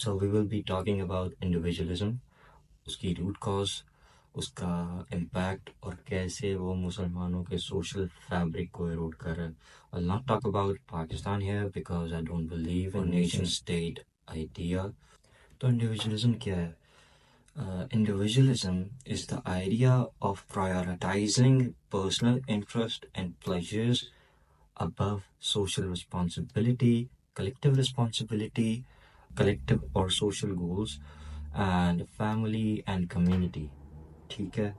So we will be talking about individualism, उसकी root cause, उसका impact और कैसे वो मुसलमानों के सोशल फैब्रिक को एरोड कर रहा है. I'll not talk about Pakistan here because I don't believe in nation state idea. तो इंडिविजुअलिज्म क्या है? Individualism is the idea of prioritizing personal interest and pleasures above social responsibility, collective, or social goals, and family and community. ठीक है.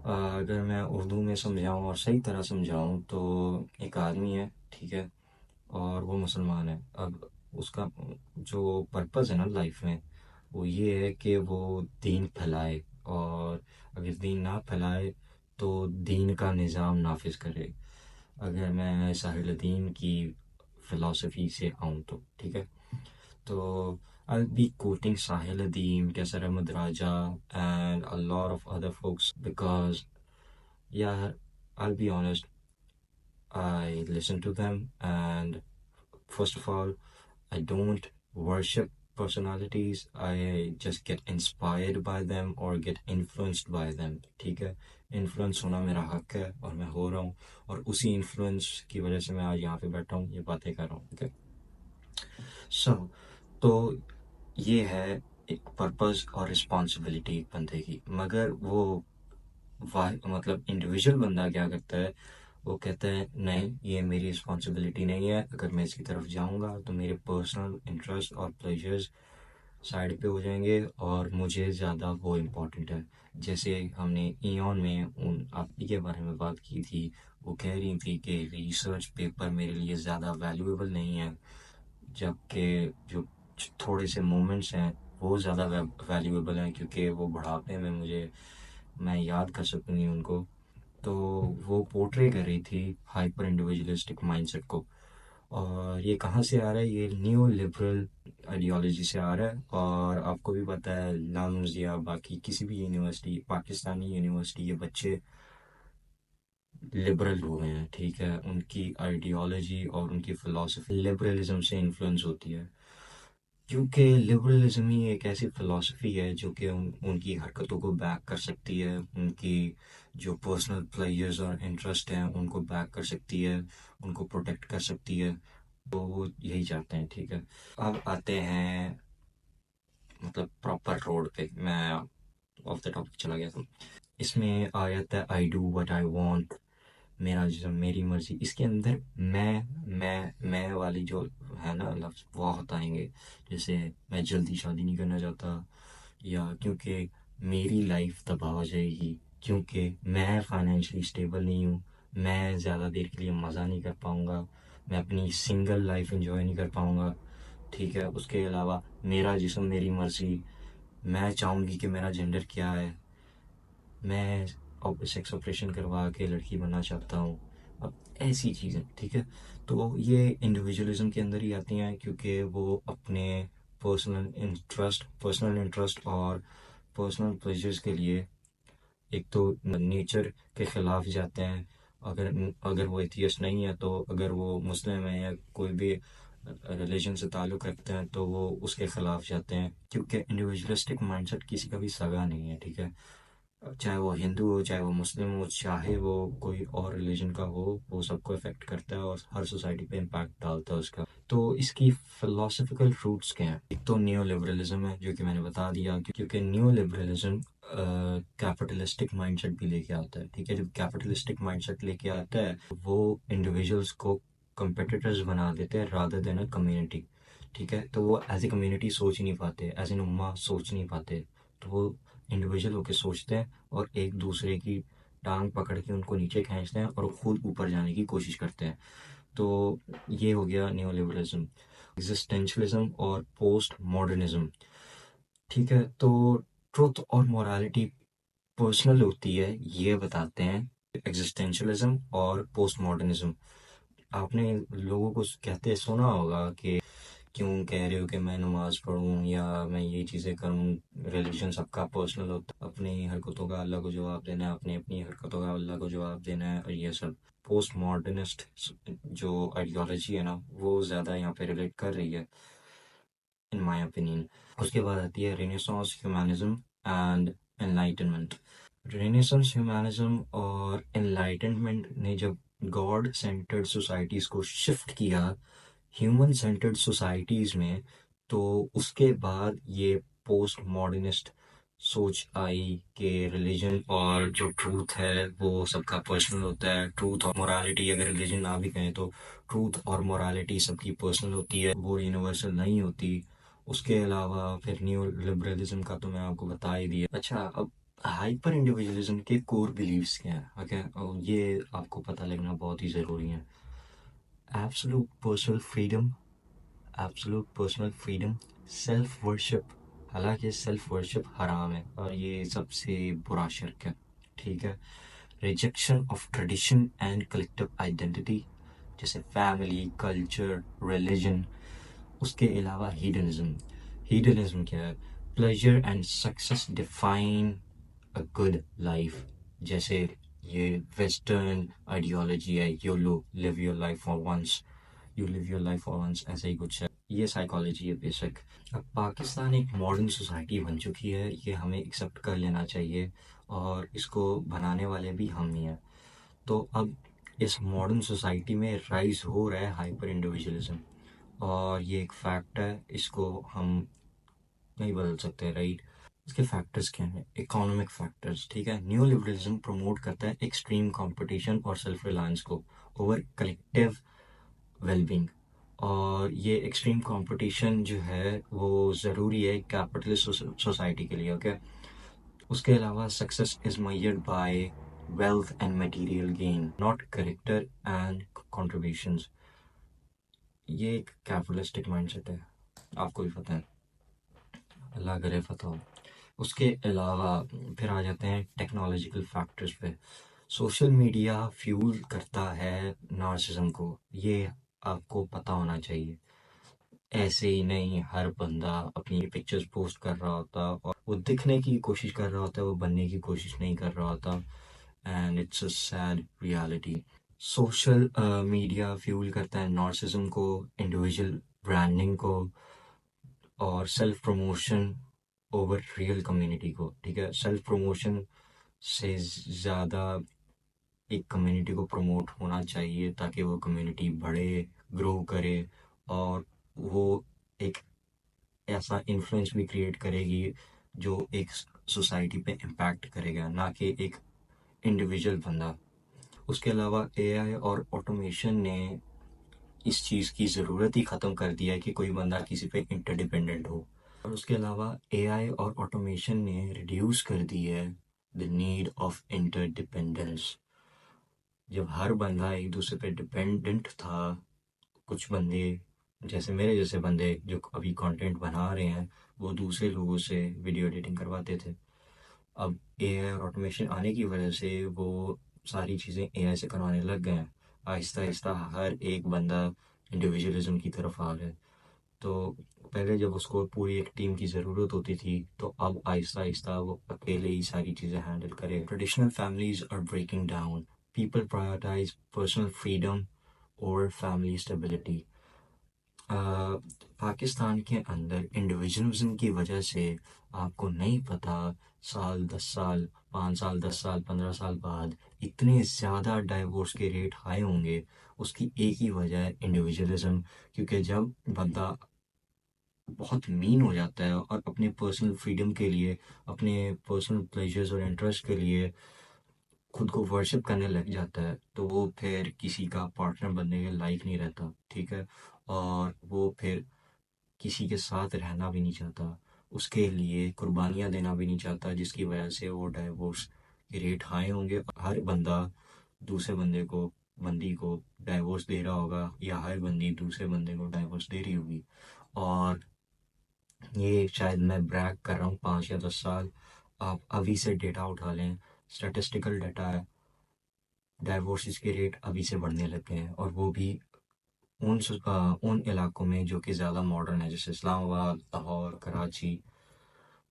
अगर मैं उर्दू में समझाऊँ और सही तरह समझाऊँ तो एक आदमी है, ठीक है, और वो मुसलमान है. अब उसका जो पर्पज़ है ना लाइफ में, वो ये है कि वो दीन फैलाए, और अगर दीन ना फैलाए तो दीन का निज़ाम नाफिज करे. अगर मैं साहिल की फ़िलासफ़ी से आऊँ तो ठीक है. तो I'll be quoting Sahil Adeem, Kaisar Ahmad Raja, and a lot of other folks because, yeah, I'll be honest, I listen to them, and first of all, I don't worship personalities. I just get inspired by them or get influenced by them. ठीक है. Influence होना मेरा हक है और मैं हो रहा हूँ, और उसी इन्फ्लुएंस की वजह से मैं आज यहाँ पे बैठा हूँ, ये बातें कर रहा हूँ. ओके. सो तो ये है एक पर्पस और रिस्पॉन्सिबिलिटी बंदे की. मगर वो मतलब इंडिविजुअल बंदा क्या करता है, वो कहता है नहीं, ये मेरी रिस्पॉन्सिबिलिटी नहीं है. अगर मैं इसकी तरफ जाऊंगा तो मेरे पर्सनल इंटरेस्ट और प्लेजर्स साइड पे हो जाएंगे और मुझे ज़्यादा वो इम्पोर्टेंट है. जैसे हमने ईऑन में उन आपी के बारे में बात की थी, वो कह रही थी कि रिसर्च पेपर मेरे लिए ज़्यादा वैल्यूएबल नहीं है, जबकि जो थोड़े से मोमेंट्स हैं वो ज़्यादा वैल्यूएबल हैं, क्योंकि वो बुढ़ापे में मैं याद कर सकूँगी उनको. तो वो पोर्ट्रे कर रही थी हाइपर इंडिविजुअलिस्टिक माइंडसेट को. और ये कहाँ से आ रहा है? ये न्यू लिबरल आइडियोलॉजी से आ रहा है. और आपको भी पता है, लालूज या बाकी किसी भी यूनिवर्सिटी, पाकिस्तानी यूनिवर्सिटी के बच्चे लिबरल हो गए हैं. ठीक है. उनकी आइडियोलॉजी और उनकी फ़िलासफ़ी लिबरलिज्म से इन्फ्लुएंस होती है, क्योंकि लिबरलिज्म ही एक ऐसी फ़िलासफ़ी है जो कि उनकी हरकतों को बैक कर सकती है, उनकी जो पर्सनल प्लेजर्स और इंटरेस्ट हैं उनको बैक कर सकती है, उनको प्रोटेक्ट कर सकती है. तो वो यही चाहते हैं. ठीक है. अब आते हैं मतलब प्रॉपर रोड पे. मैं ऑफ द टॉपिक चला गया था. इसमें आ जाता है I do what I want, मेरा जो मेरी मर्जी. इसके अंदर मैं वाली जो है ना लफ्ज़ बहुत आएंगे. जैसे मैं जल्दी शादी नहीं करना चाहता, या क्योंकि मेरी लाइफ तबाह हो जाएगी, क्योंकि मैं फाइनेंशियली स्टेबल नहीं हूँ, मैं ज़्यादा देर के लिए मज़ा नहीं कर पाऊँगा, मैं अपनी सिंगल लाइफ एंजॉय नहीं कर पाऊँगा. ठीक है. उसके अलावा मेरा जिस्म मेरी मर्जी, मैं चाहूँगी कि मेरा जेंडर क्या है, मैं सेक्स ऑपरेशन करवा के लड़की बनना चाहता हूँ. अब ऐसी चीज़ें. ठीक है. तो ये इंडिविजुअलिज्म के अंदर ही आती हैं, क्योंकि वो अपने पर्सनल इंटरेस्ट और पर्सनल प्लेजर्स के लिए एक तो नेचर के खिलाफ जाते हैं. अगर अगर वो एथियस्ट नहीं है, तो अगर वो मुस्लिम है या कोई भी रिलीजन से ताल्लुक़ रखते हैं तो वो उसके खिलाफ जाते हैं, क्योंकि इंडिविजुअलिस्टिक माइंडसेट किसी का भी सगा नहीं है. ठीक है. चाहे वो हिंदू हो, चाहे वो मुस्लिम हो, चाहे वो कोई और रिलीजन का हो, वो सबको इफेक्ट करता है और हर सोसाइटी पे इम्पैक्ट डालता है उसका. तो इसकी फिलोसफिकल रूट्स क्या हैं? एक तो न्यू लिबरलिज्म है, जो कि मैंने बता दिया, क्योंकि न्यू लिबरलिज्म कैपिटलिस्टिक माइंडसेट भी लेके आता है. ठीक है. जब कैपिटलिस्टिक माइंडसेट लेके आता है, वो इंडिविजुअल्स को कंपेटिटर्स बना देते हैं रादर देन अ कम्युनिटी. ठीक है. तो वो एज ए कम्युनिटी सोच ही नहीं पाते, एज एन उम्मा सोच नहीं पाते. तो वो इंडिविजुअल होके सोचते हैं और एक दूसरे की टांग पकड़ के उनको नीचे खींचते हैं और खुद ऊपर जाने की कोशिश करते हैं. तो ये हो गया न्यू लिबरलिज्म. एग्जिस्टेंशलिज्म और पोस्ट मॉडर्निज्म. ठीक है. तो ट्रुथ और मोरालिटी पर्सनल होती है, ये बताते हैं एग्जिस्टेंशलिज्म और पोस्ट मॉडर्निज्म. आपने लोगों को कहते सुना होगा कि क्यों कह रहे हो कि मैं नमाज पढ़ूं या मैं ये चीज़ें करूं. रिलीजन सबका पर्सनल होता है, अपनी हरकतों का अल्लाह को जवाब देना है, अपनी अपनी हरकतों का अल्लाह को जवाब देना है, और ये सब पोस्ट मॉडर्निस्ट जो आइडियोलॉजी है ना, वो ज़्यादा यहाँ पे रिलेट कर रही है. In my opinion. उसके बाद आती है renaissance humanism and enlightenment. Renaissance humanism और एनलाइटनमेंट ने जब गॉड सेंटर्ड सोसाइटीज को शिफ्ट किया ह्यूमन सेंटर्ड सोसाइटीज में, तो उसके बाद ये पोस्ट मॉडर्निस्ट सोच आई कि रिलीजन और जो ट्रूथ है वो सबका पर्सनल होता है। ट्रूथ और मोरालिटी, अगर रिलीजन ना भी कहें तो ट्रूथ और मोरालिटी सबकी पर्सनल होती है, वो यूनिवर्सल नहीं होती। उसके अलावा फिर न्यू लिबरलिज्म का तो मैं आपको बता ही दिया। अच्छा, अब हाइपर इंडिविजुअलिज्म के कोर बिलीव्स क्या है? ओके, ये आपको पता लगना बहुत ही ज़रूरी है। Absolute personal freedom, absolute personal freedom, self worship. हालांकि सेल्फ वर्शिप हराम है और ये सबसे बुरा शिर्क है, ठीक है। Rejection of tradition and collective identity, जैसे फैमिली, कल्चर, रिलीजन। उसके अलावा हीडनिज्म। हीडनिज्म क्या है? Pleasure and success define a good life. जैसे ये वेस्टर्न आइडियोलॉजी है, YOLO, live your life for once, you live your life for once, ऐसा ही कुछ है। ये साइकोलॉजी है बेसिक। अब पाकिस्तान एक मॉडर्न सोसाइटी बन चुकी है, ये हमें एक्सेप्ट कर लेना चाहिए और इसको बनाने वाले भी हम ही हैं। तो अब इस मॉडर्न सोसाइटी में राइज हो रहा है हाइपर इंडिविजुअलिज्म और ये एक फैक्ट है, इसको हम नहीं बदल सकते, राइट। इसके फैक्टर्स क्या हैं? इकोनॉमिक फैक्टर्स, ठीक है। न्यू लिबरलिज्म प्रमोट करता है एक्सट्रीम कंपटीशन और सेल्फ रिलायंस को ओवर कलेक्टिव वेलबींग। और ये एक्सट्रीम कंपटीशन जो है वो ज़रूरी है कैपिटलिस्ट सोसाइटी के लिए, ओके। उसके अलावा success is measured by wealth and material gain, not character and contributions. ये एक कैपिटलिस्टिक माइंडसेट है, आपको भी पता है, अल्लाह करे पता हो। उसके अलावा फिर आ जाते हैं टेक्नोलॉजिकल फैक्टर्स पे। सोशल मीडिया फ्यूल करता है नार्सिज्म को, ये आपको पता होना चाहिए। ऐसे ही नहीं हर बंदा अपनी पिक्चर्स पोस्ट कर रहा होता और वो दिखने की कोशिश कर रहा होता है, वो बनने की कोशिश नहीं कर रहा होता। And it's a sad reality. Social media fuel करता है नार्सिज्म को, इंडिविजुअल ब्रांडिंग को और self promotion over real community को, ठीक है। सेल्फ प्रमोशन से ज़्यादा एक कम्युनिटी को प्रमोट होना चाहिए ताकि वो कम्युनिटी बढ़े, ग्रो करे और वो एक ऐसा इन्फ्लुएंस भी क्रिएट करेगी जो एक सोसाइटी पे इम्पैक्ट करेगा, ना कि एक इंडिविजुअल बंदा। उसके अलावा एआई और ऑटोमेशन ने इस चीज़ की ज़रूरत ही ख़त्म कर दिया है कि कोई बंदा किसी पे इंटरडिपेंडेंट हो। और उसके अलावा एआई और ऑटोमेशन ने रिड्यूस कर दी है द नीड ऑफ इंटरडिपेंडेंस। जब हर बंदा एक दूसरे पे डिपेंडेंट था, कुछ बंदे जैसे मेरे जैसे बंदे जो अभी कंटेंट बना रहे हैं वो दूसरे लोगों से वीडियो एडिटिंग करवाते थे। अब एआई और ऑटोमेशन आने की वजह से वो सारी चीज़ें एआई से करवाने लग गए हैं। आहिस्ता आहिस्ता हर एक बंदा इंडिविजुअलिज्म की तरफ आ रहा है। तो पहले जब उसको पूरी एक टीम की ज़रूरत होती थी, तो अब आहिस्ता आहिस्ता वो अकेले ही सारी चीज़ें हैंडल करे। Traditional families are breaking down, people prioritise personal freedom और फैमिली स्टेबिलिटी। पाकिस्तान के अंदर इंडिविजुअलिज्म की वजह से आपको नहीं पता, साल 10 साल, 5 साल, 10 साल, 15 साल बाद इतने ज़्यादा डाइवोर्स के रेट हाई होंगे। उसकी एक ही वजह है इंडिविजुअलिज्म। क्योंकि जब बंदा बहुत मीन हो जाता है और अपने पर्सनल फ्रीडम के लिए, अपने पर्सनल प्लेजर्स और इंटरेस्ट के लिए खुद को वर्शिप करने लग जाता है, तो वो फिर किसी का पार्टनर बनने के लायक नहीं रहता, ठीक है। और वो फिर किसी के साथ रहना भी नहीं चाहता, उसके लिए कुर्बानियाँ देना भी नहीं चाहता, जिसकी वजह से वो डाइवोर्स के रेट हाई होंगे। हर बंदा दूसरे बंदे को, बंदी को डाइवोर्स दे रहा होगा या हर बंदी दूसरे बंदे को डाइवोर्स दे रही होगी। और ये शायद मैं ब्रैग कर रहा हूँ, 5 या 10 साल आप अभी से डेटा उठा लें, स्टैटिस्टिकल डाटा है, डाइवोर्सेस के रेट अभी से बढ़ने लग गए हैं। और वो भी उन इलाकों में जो कि ज़्यादा मॉडर्न है, जैसे इस्लामाबाद, लाहौर, कराची।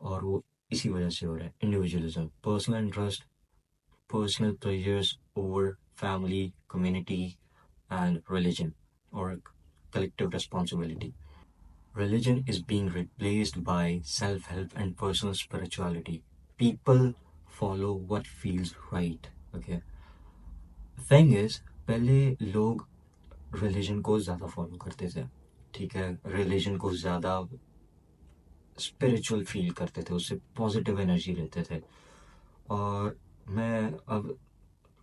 और वो इसी वजह से हो रहा है individualism, personal interest, personal pleasures over family, community and religion और collective responsibility. religion is being replaced by self-help and personal spirituality. People follow what feels right. Okay. Thing is, पहले लोग रिलीजन को ज़्यादा फॉलो करते थे, ठीक है, religion को ज़्यादा स्पिरिचुअल फील करते थे, उससे पॉजिटिव एनर्जी लेते थे। और मैं अब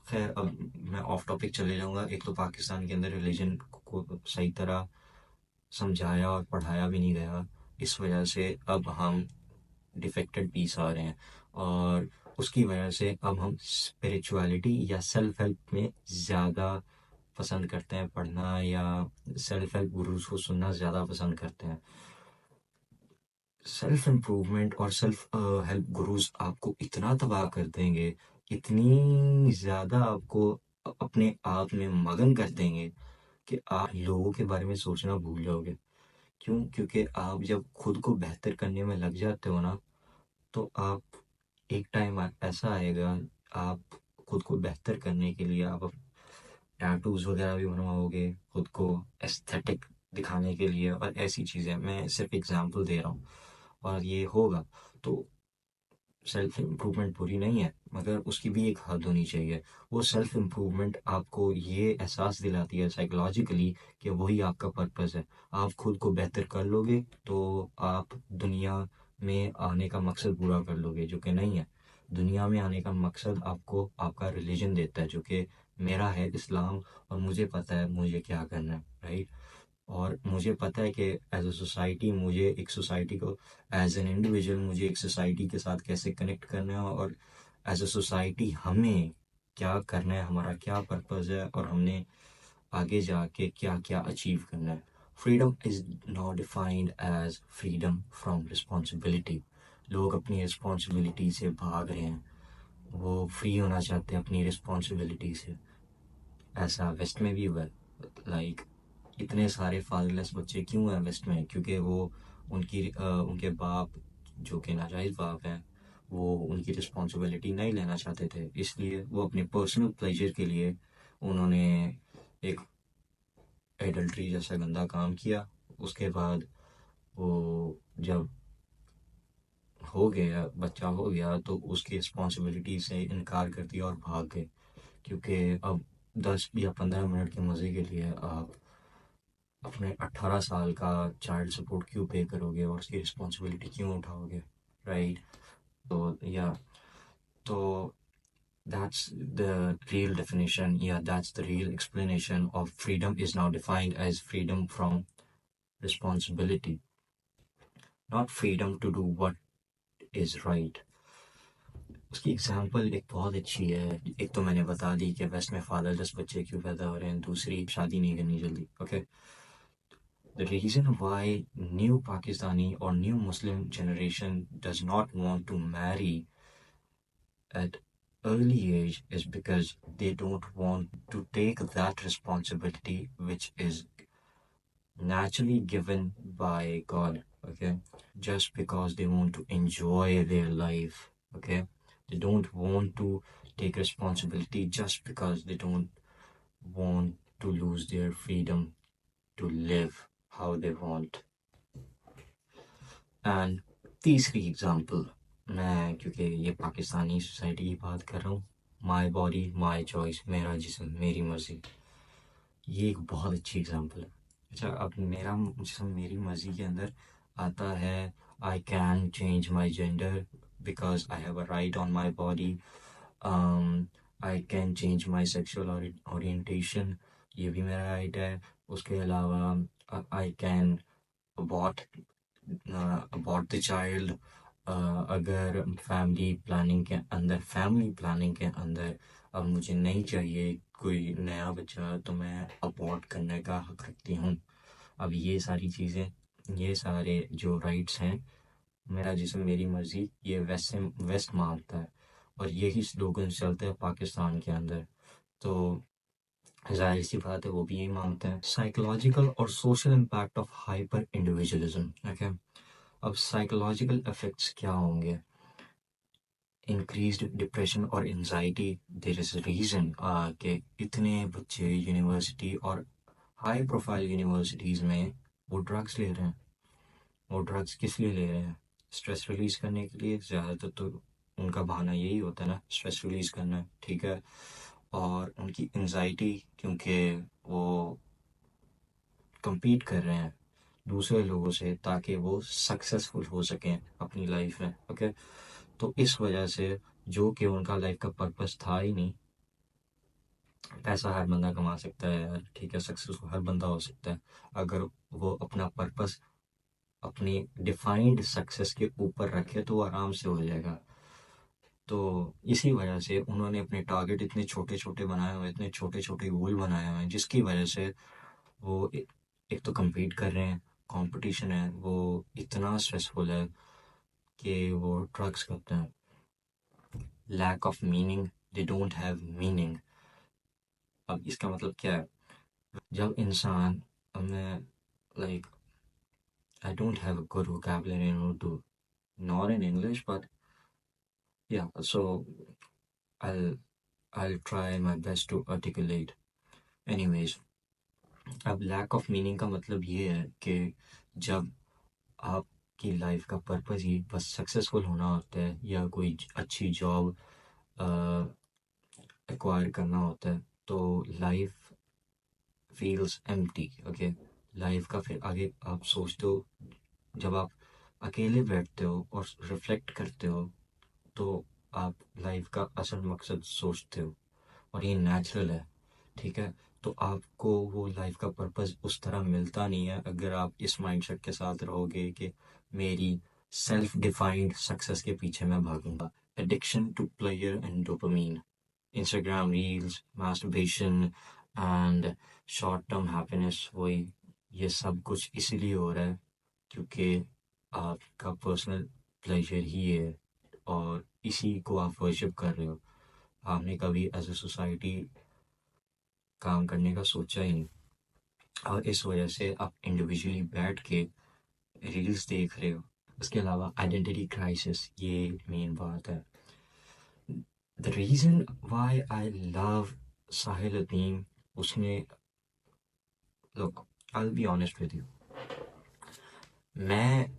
खैर अब मैं ऑफ टॉपिक चले जाऊंगा। एक तो पाकिस्तान के अंदर रिलीजन को सही तरह समझाया और पढ़ाया भी नहीं गया, इस वजह से अब हम डिफेक्टेड पीस आ रहे हैं, और उसकी वजह से अब हम स्पिरिचुअलिटी या सेल्फ हेल्प में ज़्यादा पसंद करते हैं पढ़ना, या सेल्फ हेल्प गुरुज को सुनना ज़्यादा पसंद करते हैं। सेल्फ इम्प्रूवमेंट और सेल्फ हेल्प गुरुज आपको इतना तबाह कर देंगे, इतनी ज़्यादा आपको अपने आप में मगन कर देंगे कि आप लोगों के बारे में सोचना भूल जाओगे। क्यों? क्योंकि आप जब खुद को बेहतर करने में लग जाते हो ना, तो आप एक टाइम ऐसा आएगा, आप खुद को बेहतर करने के लिए आप टैटूज वगैरह भी बनवाओगे खुद को एस्थेटिक दिखाने के लिए, और ऐसी चीज़ें मैं सिर्फ एग्जांपल दे रहा हूँ, और ये होगा। तो सेल्फ इम्प्रूवमेंट बुरी नहीं है, मगर उसकी भी एक हद होनी चाहिए। वो सेल्फ इम्प्रूवमेंट आपको ये एहसास दिलाती है साइकोलॉजिकली कि वही आपका पर्पस है। आप खुद को बेहतर कर लोगे तो आप दुनिया में आने का मकसद पूरा कर लोगे, जो कि नहीं है। दुनिया में आने का मकसद आपको आपका रिलीजन देता है, जो कि मेरा है इस्लाम, और मुझे पता है मुझे क्या करना है, राइट। और मुझे पता है कि एज अ सोसाइटी, मुझे एक सोसाइटी को, एज एन इंडिविजुअल मुझे एक सोसाइटी के साथ कैसे कनेक्ट करना है, और एज अ सोसाइटी हमें क्या करना है, हमारा क्या पर्पस है, और हमने आगे जाके क्या क्या अचीव करना है। Freedom is not defined as freedom from responsibility. लोग अपनी रिस्पॉन्सिबिलिटी से भाग रहे हैं, वो फ्री होना चाहते हैं अपनी रिस्पॉन्सिबिलिटी से। ऐसा वेस्ट में भी हुआ है। लाइक इतने सारे फादरलेस बच्चे क्यों हैं वेस्ट में? क्योंकि वो उनके बाप, जो कि नाजायज़ बाप हैं, वो उनकी रिस्पॉन्सिबिलिटी नहीं लेना चाहते थे, इसलिए वो अपने पर्सनल प्लेजर के लिए उन्होंने एक एडल्ट्री जैसा गंदा काम किया। उसके बाद वो जब बच्चा हो गया, तो उसकी रिस्पॉन्सिबिलिटी से इनकार कर दिया और भाग गए। क्योंकि अब 10 या 15 मिनट के मज़े के लिए आप अपने 18 साल का चाइल्ड सपोर्ट क्यों पे करोगे, और उसकी रिस्पॉन्सिबिलिटी क्यों उठाओगे, राइट। तो या तो that's the real definition, yeah, that's the real explanation of freedom is now defined as freedom from responsibility, not freedom to do what is right. उसकी एग्जाम्पल एक बहुत अच्छी है। एक तो मैंने बता दी कि वेस्ट में फादरलेस बच्चे क्यों पैदा हो रहे हैं, दूसरी शादी नहीं करनी जल्दी। Okay, the reason why new Pakistani or new Muslim generation does not want to marry at early age is because they don't want to take that responsibility which is naturally given by God, okay? Just because they want to enjoy their life, okay? They don't want to take responsibility just because they don't want to lose their freedom to live how they want. And तीसरी example, मैं क्योंकि ये Pakistani society की बात कर रहा हूँ, my body my choice, मेरा जिस्म मेरी मर्जी, ये एक बहुत अच्छी एग्जांपल है। अच्छा, अब मेरा जिस्म मेरी मर्जी के अंदर आता है, I can change my gender because I have a right on my body, I can change my sexual orientation, ये भी मेरा राइट है। उसके अलावा I can abort the child, अगर फैमिली प्लानिंग के अंदर अब मुझे नहीं चाहिए कोई नया बच्चा, तो मैं अबॉर्ट करने का हक रखती हूँ। अब ये सारी चीज़ें, ये सारे जो राइट्स हैं, मेरा जिस्म मेरी मर्जी, ये वेस्ट मानता है, और यही स्लोगन चलते हैं पाकिस्तान के अंदर। तो जाहिर सी बात है वो भी यही मानते हैं। साइकोलॉजिकल और social impact of hyper individualism. Okay, अब साइकोलॉजिकल इफेक्ट्स क्या होंगे? इंक्रीज्ड डिप्रेशन और एंजाइटी। देयर इज रीजन कि इतने बच्चे यूनिवर्सिटी और हाई प्रोफाइल यूनिवर्सिटीज़ में वो ड्रग्स ले रहे हैं, वो ड्रग्स किस लिए ले रहे हैं? स्ट्रेस रिलीज करने के लिए। ज़्यादातर तो उनका बहाना यही होता है ना, स्ट्रेस रिलीज करना है, ठीक है। और उनकी एंजाइटी, क्योंकि वो compete कर रहे हैं दूसरे लोगों से ताकि वो सक्सेसफुल हो सकें अपनी लाइफ में, ओके। तो इस वजह से, जो कि उनका लाइफ का पर्पस था ही नहीं। पैसा हर बंदा कमा सकता है यार, ठीक है, सक्सेसफुल हर बंदा हो सकता है, अगर वो अपना पर्पस अपनी डिफाइंड सक्सेस के ऊपर रखे तो वो आराम से हो जाएगा। तो इसी वजह से उन्होंने अपने टारगेट इतने छोटे छोटे बनाए हुए, इतने छोटे छोटे गोल बनाए हुए हैं, जिसकी वजह से वो एक तो compete कर रहे हैं, कंपटीशन है वो इतना स्ट्रेसफुल है कि वो ड्रग्स करते हैं। Lack of meaning, they don't have meaning. अब इसका मतलब क्या है? जब इंसान, अब मैं, like, I don't have a good vocabulary in Urdu, nor in English, but yeah, so I'll I'll try my best to articulate. Anyways, अब लैक ऑफ मीनिंग का मतलब ये है कि जब आपकी लाइफ का पर्पस ही बस सक्सेसफुल होना होता है या कोई अच्छी जॉब एक्वायर करना होता है, तो life feels empty, okay. Life का फिर आगे आप सोचते हो, जब आप अकेले बैठते हो और रिफ्लेक्ट करते हो, तो आप लाइफ का असल मकसद सोचते हो, और ये नेचुरल है, ठीक है। तो आपको वो लाइफ का पर्पस उस तरह मिलता नहीं है अगर आप इस माइंडसेट के साथ रहोगे कि मेरी सेल्फ डिफाइंड सक्सेस के पीछे मैं भागूंगा। Addiction to player and dopamine, Instagram reels, masturbation and short term happiness, वही ये सब कुछ इसीलिए हो रहा है क्योंकि आपका पर्सनल प्लेजर ही है, और इसी को आप वर्शिप कर रहे हो। आपने कभी एज अ सोसाइटी काम करने का सोचा ही नहीं, और इस वजह से आप इंडिविजुअली बैठ के रील्स देख रहे हो। उसके अलावा आइडेंटिटी क्राइसिस, ये मेन बात है। The reason why I love Sahil Adeem, उसने, look, I will be honest with you, मैं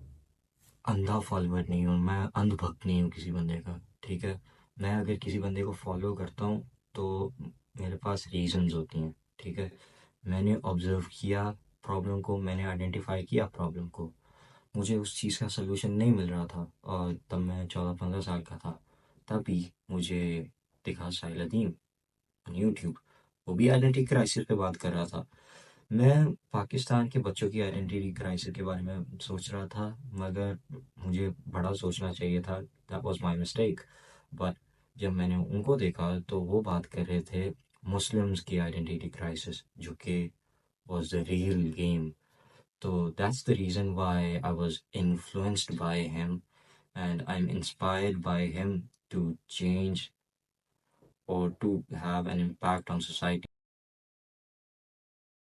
अंधा फॉलोअर नहीं हूँ, मैं अंधभक्त नहीं हूँ किसी बंदे का, ठीक है। मैं अगर किसी बंदे को फॉलो करता हूँ तो मेरे पास रीजंस होती हैं, ठीक है। मैंने ऑब्जर्व किया प्रॉब्लम को, मैंने आइडेंटिफाई किया प्रॉब्लम को, मुझे उस चीज़ का सलूशन नहीं मिल रहा था, और तब मैं 14-15 साल का था। तभी मुझे दिखा साहिल अदीम ऑन यूट्यूब, वो भी आइडेंटिटी क्राइसिस पे बात कर रहा था। मैं पाकिस्तान के बच्चों की आइडेंटिटी क्राइसिस के बारे में सोच रहा था, मगर मुझे बड़ा सोचना चाहिए था, that was my mistake. But जब मैंने उनको देखा तो वो बात कर रहे थे मुस्लिम्स की आइडेंटिटी क्राइसिस, जो कि was the real game. So that's the reason why I was influenced by him, and I'm inspired by him to change or to have an impact on society.